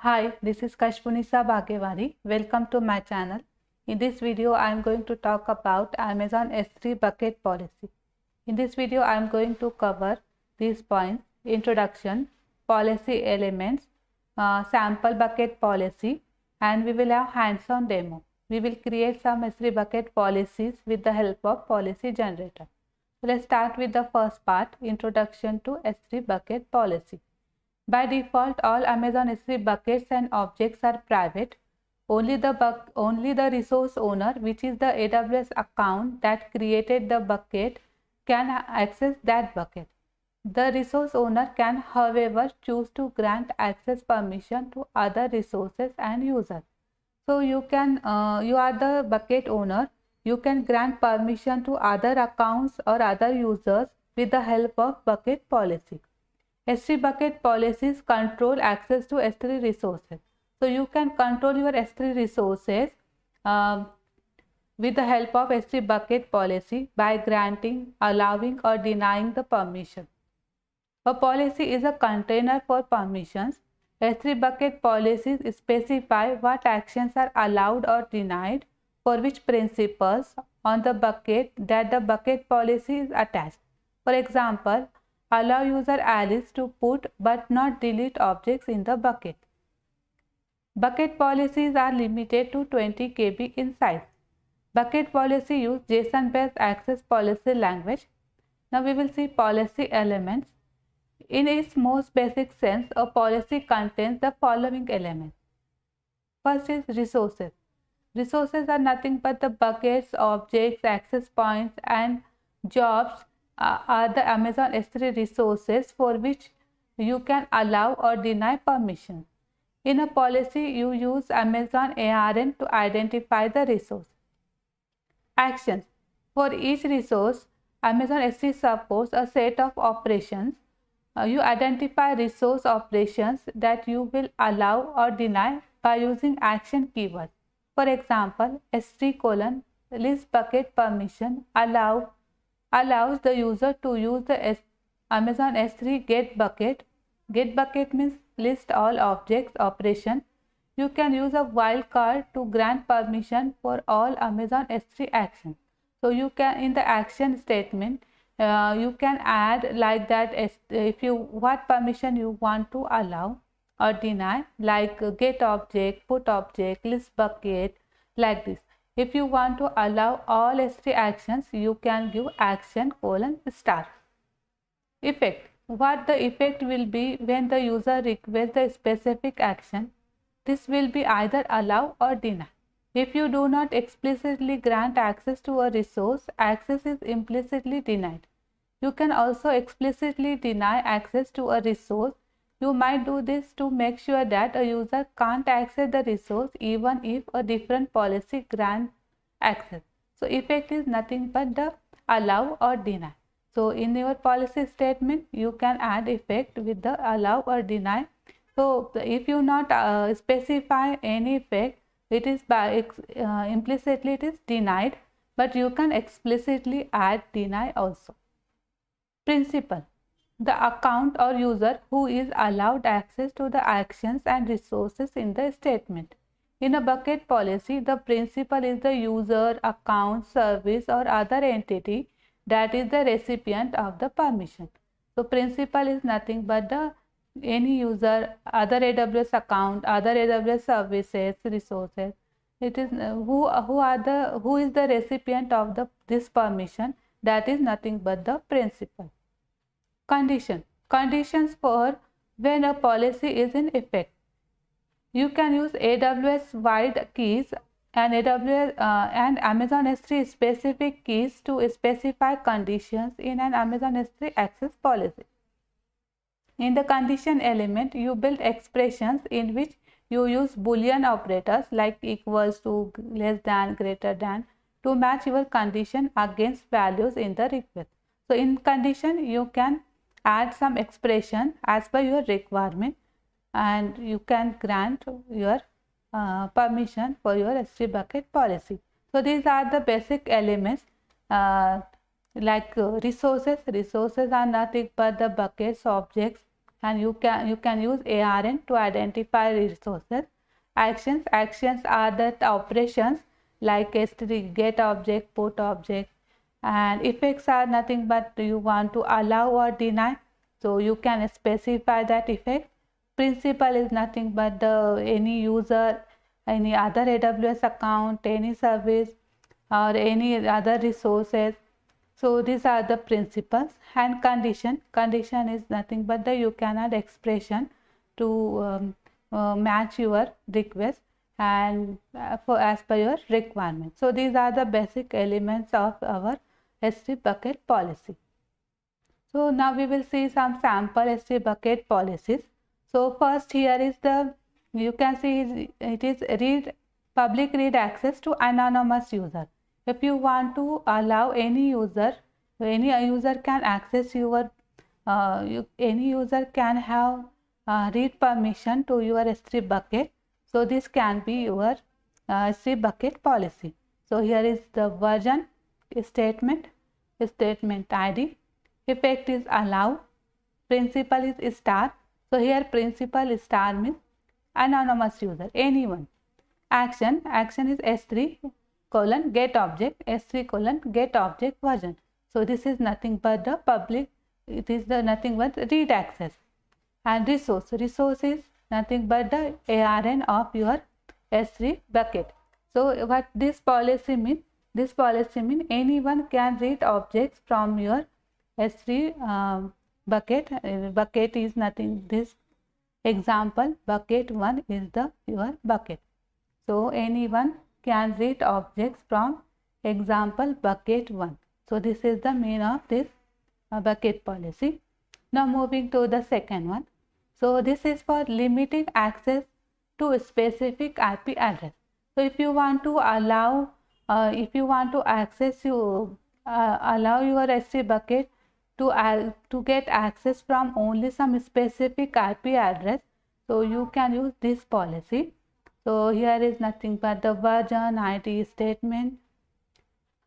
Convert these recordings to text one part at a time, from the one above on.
Hi, this is Kashpunisa Bhagewari. Welcome to my channel. In this video, I am going to talk about Amazon S3 bucket policy. In this video, I am going to cover these points: introduction, policy elements, sample bucket policy, and we will have hands-on demo. We will create some S3 bucket policies with the help of policy generator. So let's start with the first part, introduction to S3 bucket policy. By default, all Amazon S3 buckets and objects are private. Only the resource owner, which is the AWS account that created the bucket, can access that bucket. The resource owner can, however, choose to grant access permission to other resources and users. So you are the bucket owner. You can grant permission to other accounts or other users with the help of bucket policy. S3 bucket policies control access to S3 resources. So you can control your S3 resources with the help of S3 bucket policy by granting, allowing, or denying the permission. A policy is a container for permissions. S3 bucket policies specify what actions are allowed or denied for which principals on the bucket that the bucket policy is attached. For example, allow user Alice to put but not delete objects in the bucket. Bucket policies are limited to 20 KB in size. Bucket policy use JSON-based access policy language. Now we will see policy elements. In its most basic sense, a policy contains the following elements. First is resources. Resources are nothing but the buckets, objects, access points, and jobs are the Amazon S3 resources for which you can allow or deny permission. In a policy, you use Amazon ARN to identify the resource. Actions. For each resource, Amazon S3 supports a set of operations. You identify resource operations that you will allow or deny by using action keyword. For example, S3: list bucket permission allows the user to use the Amazon S3 get bucket. Get bucket means list all objects operation. You can use a wildcard to grant permission for all Amazon S3 actions. So you can, in the action statement, you can add like that if you what permission you want to allow or deny, like get object, put object, list bucket, like this. If you want to allow all S3 actions, you can give action : star. Effect. What the effect will be when the user requests a specific action. This will be either allow or deny. If you do not explicitly grant access to a resource, access is implicitly denied. You can also explicitly deny access to a resource. You might do this to make sure that a user can't access the resource even if a different policy grants access. So effect is nothing but the allow or deny. So in your policy statement, you can add effect with the allow or deny. So if you not specify any effect, it is by implicitly it is denied, but you can explicitly add deny also. Principal. The account or user who is allowed access to the actions and resources in the statement. In a bucket policy, the principal is the user, account, service, or other entity that is the recipient of the permission. So principal is nothing but the any user, other AWS account, other AWS services, resources. It is who is the recipient of this permission, that is nothing but the principal. Condition. Conditions for when a policy is in effect. You can use AWS wide keys and Amazon S3 specific keys to specify conditions in an Amazon S3 access policy. In the condition element, you build expressions in which you use Boolean operators like equals to, less than, greater than to match your condition against values in the request. So in condition, you can add some expression as per your requirement and you can grant your permission for your S3 bucket policy. So these are the basic elements like resources. Resources are nothing but the buckets, objects, and you can use ARN to identify resources. Actions are the operations like S3 get object, put object, and effects are nothing but you want to allow or deny, so you can specify that effect. Principal is nothing but the any user, any other AWS account, any service or any other resources. So these are the principles. And condition is nothing but the you can add expression to match your request and for as per your requirement. So these are the basic elements of our S3 bucket policy. So now we will see some sample S3 bucket policies. So first here is the, you can see it is public read access to anonymous user. If you want to allow any user can access your any user can have read permission to your S3 bucket. So this can be your S3 bucket policy. So here is the version statement ID. Effect is allow. Principal is star. So here principal star means anonymous user, anyone. Action is S3 colon get object, S3 colon get object version. So this is nothing but the public, it is the nothing but read access. And resource is nothing but the ARN of your S3 bucket. So what this policy mean? This policy mean anyone can read objects from your S3 bucket. Bucket is nothing, this example bucket 1 is the your bucket. So anyone can read objects from example bucket 1. So this is the mean of this bucket policy. Now moving to the second one. So this is for limiting access to a specific IP address. So if you want to allow, access you allow your S3 bucket to get access from only some specific IP address, so you can use this policy. So here is nothing but the version ID statement.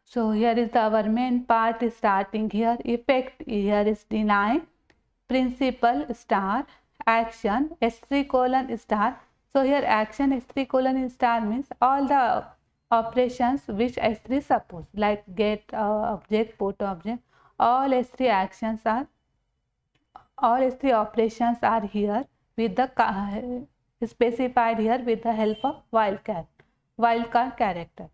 So here is our main part is starting here. Effect here is deny. Principal star. Action S3 colon star. So here action S3 colon star means all the operations which S3 suppose, like get object, put object, all S3 actions are, all S3 operations are here with the specified here with the help of wildcard character.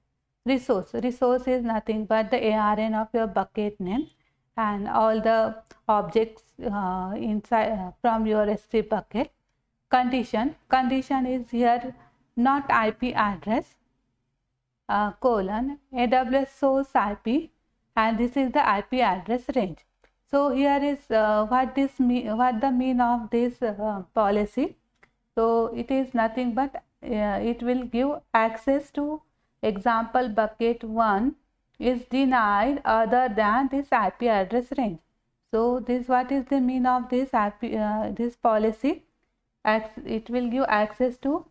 Resource is nothing but the ARN of your bucket name and all the objects inside from your S3 bucket. Condition is here not IP address colon AWS source IP, and this is the IP address range. So here is what the mean of this policy. So it is nothing but it will give access to example bucket 1 is denied other than this IP address range. So this, what is the mean of this IP this policy? It will give access to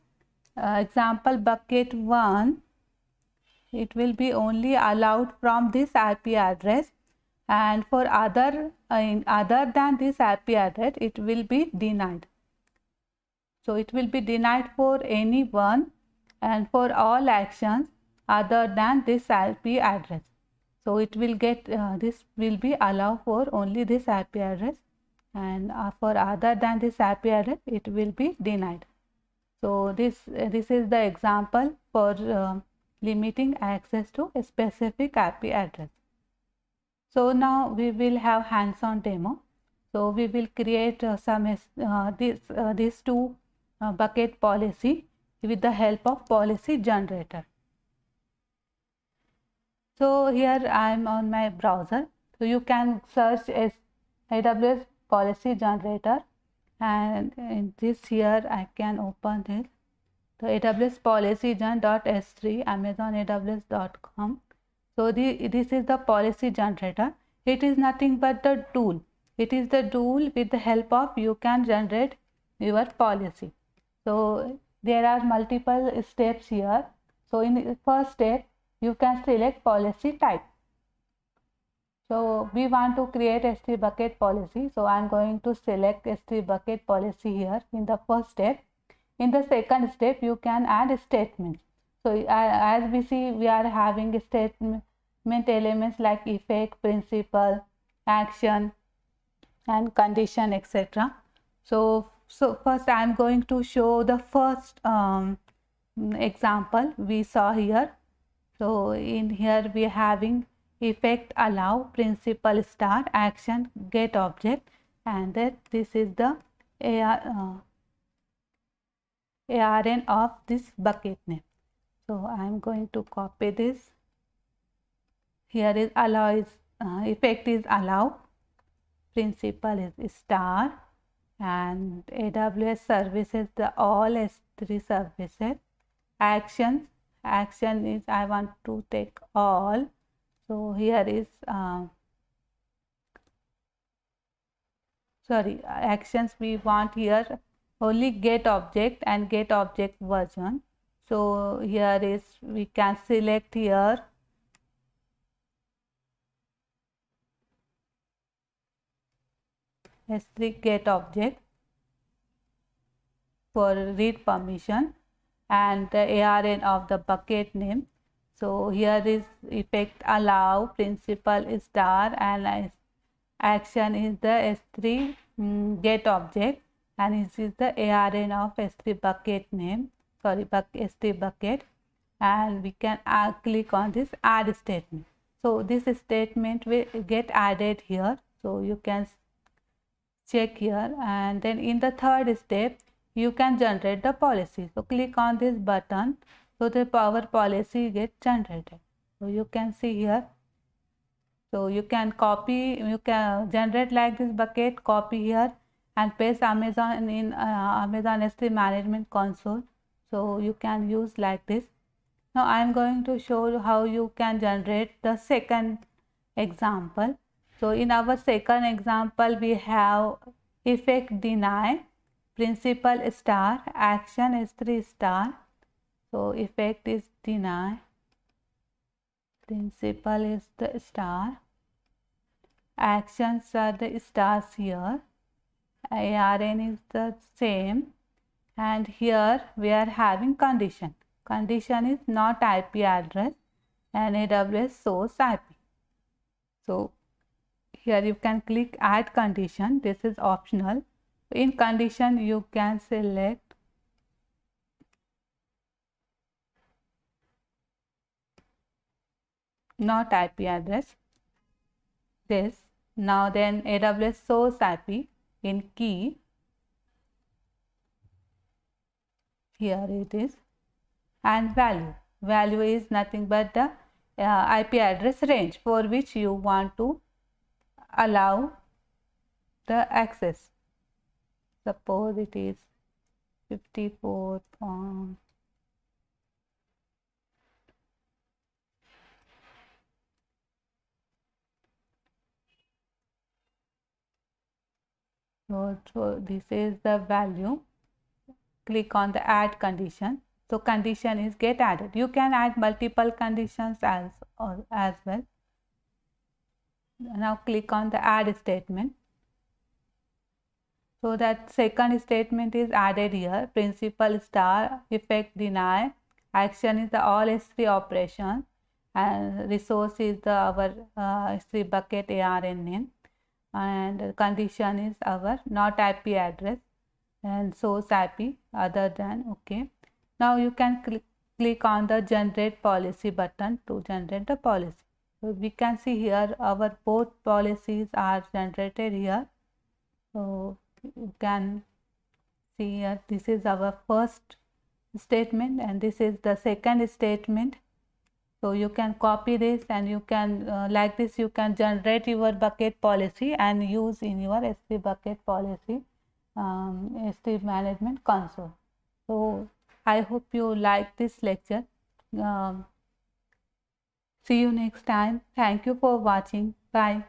example bucket 1. It will be only allowed from this IP address, and for other than this IP address it will be denied. So it will be denied for anyone and for all actions other than this IP address. So it will get this will be allowed for only this IP address, and for other than this IP address it will be denied. So this is the example for limiting access to a specific IP address. So now we will have hands-on demo. So we will create these two bucket policy with the help of policy generator. So here I am on my browser. So you can search as AWS policy generator, and in this here I can open this. So AWS policy gen.s3 Amazon AWS.com. So this is the policy generator. It is nothing but the tool. It is the tool with the help of you can generate your policy. So there are multiple steps here. So in the first step you can select policy type. So we want to create S3 bucket policy. So I am going to select S3 bucket policy here in the first step. In the second step, you can add statements. So as we see, we are having statement elements like effect, principle, action, and condition, etc. So first I am going to show the first example we saw here. So in here we are having effect, allow, principle, start, action, get object, and that this is the ARN of this bucket name. So I am going to copy this. Here is allow is effect is allow, principle is star, and AWS services the all S3 services. Action is I want to take all. So here is actions we want here only get object and get object version. So here is we can select here S3 get object for read permission and the ARN of the bucket name. So here is effect allow, principle is star, and action is the S3 get object, and this is the ARN of S3 bucket name, S3 bucket, and we can click on this add statement. So this statement will get added here. So you can check here, and then in the third step you can generate the policy. So click on this button, so the power policy gets generated. So you can see here. So you can copy, you can generate like this bucket, copy here and paste Amazon in Amazon S3 management console. So you can use like this. Now I am going to show you how you can generate the second example. So in our second example, we have effect deny, principle star, action S3 star. So effect is deny, principle is the star, actions are the stars here, ARN is the same, and here we are having condition. Condition is not IP address and AWS source IP. So here you can click add condition. This is optional. In condition you can select not IP address, this. Now then AWS source IP in key, here it is, and value is nothing but the IP address range for which you want to allow the access. Suppose it is 54. So this is the value. Click on the add condition. So condition is get added. You can add multiple conditions as well. Now click on the add statement. So that second statement is added here. Principle star, effect deny, action is the all S3 operation, and resource is the our S3 bucket ARN name, and condition is our not IP address and source IP other than okay. Now you can click on the generate policy button to generate the policy. So we can see here our both policies are generated here. So you can see here this is our first statement and this is the second statement. So you can copy this and you can like this you can generate your bucket policy and use in your S3 bucket policy S3 management console. So I hope you like this lecture. See you next time. Thank you for watching. Bye.